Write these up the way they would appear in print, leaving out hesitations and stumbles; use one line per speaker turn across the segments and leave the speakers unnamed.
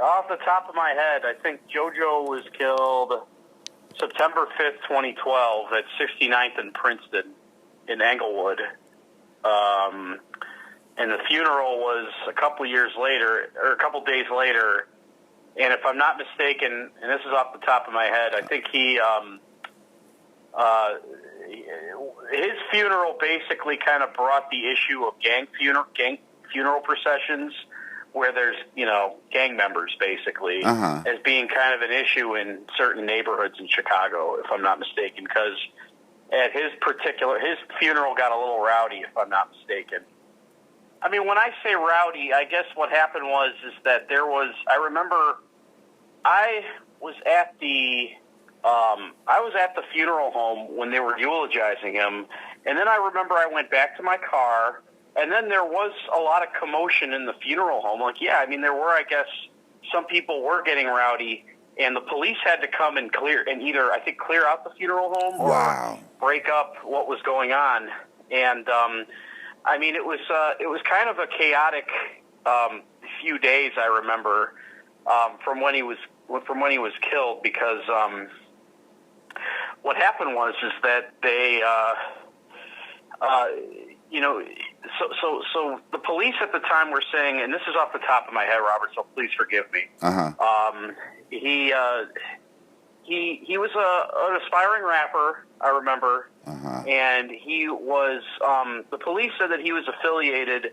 off the top of my head, I think JoJo was killed September 5th, 2012 at 69th and Princeton in Englewood. And the funeral was a couple years later, or a couple days later. And if I'm not mistaken, and this is off the top of my head, I think his funeral basically kind of brought the issue of gang funeral processions, where there's, gang members basically, as being kind of an issue in certain neighborhoods in Chicago, if I'm not mistaken, because at his funeral got a little rowdy, if I'm not mistaken. I mean, when I say rowdy, I guess what happened is that I remember I was at the funeral home when they were eulogizing him, and then I remember I went back to my car, and then there was a lot of commotion in the funeral home. There were, I guess, some people were getting rowdy, and the police had to come and clear out the funeral home or break up what was going on. And it was kind of a chaotic few days. I remember from when he was killed, because what happened was that they so the police at the time were saying, and this is off the top of my head, Robert, so please forgive me. He was an aspiring rapper, I remember, and he was. The police said that he was affiliated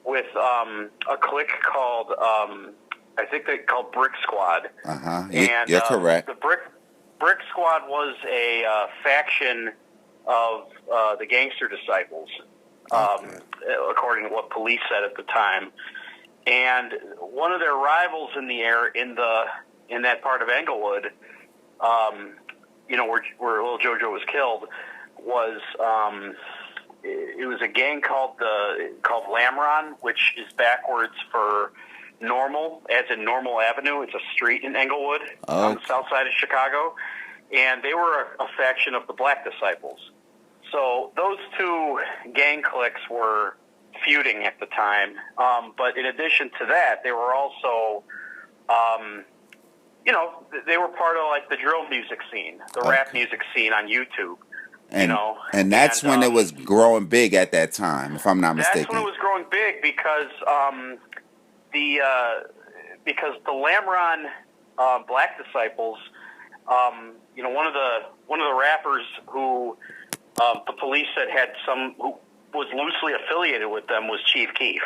with a clique called, I think they called Brick Squad.
And you're correct.
The Brick Squad was a faction of the Gangster Disciples, according to what police said at the time. And one of their rivals in that part of Englewood, where Lil JoJo was killed, was it was a gang called Lamron, which is backwards for Normal, as in Normal Avenue. It's a street in Englewood on the south side of Chicago, and they were a faction of the Black Disciples. So those two gang cliques were feuding at the time. But in addition to that, they were also, they were part of like the drill music scene, the rap music scene on YouTube.
And that's when it was growing big at that time, if I'm not mistaken.
That's when it was growing big because the Lamron Black Disciples, one of the rappers who the police said who was loosely affiliated with them was Chief Keef.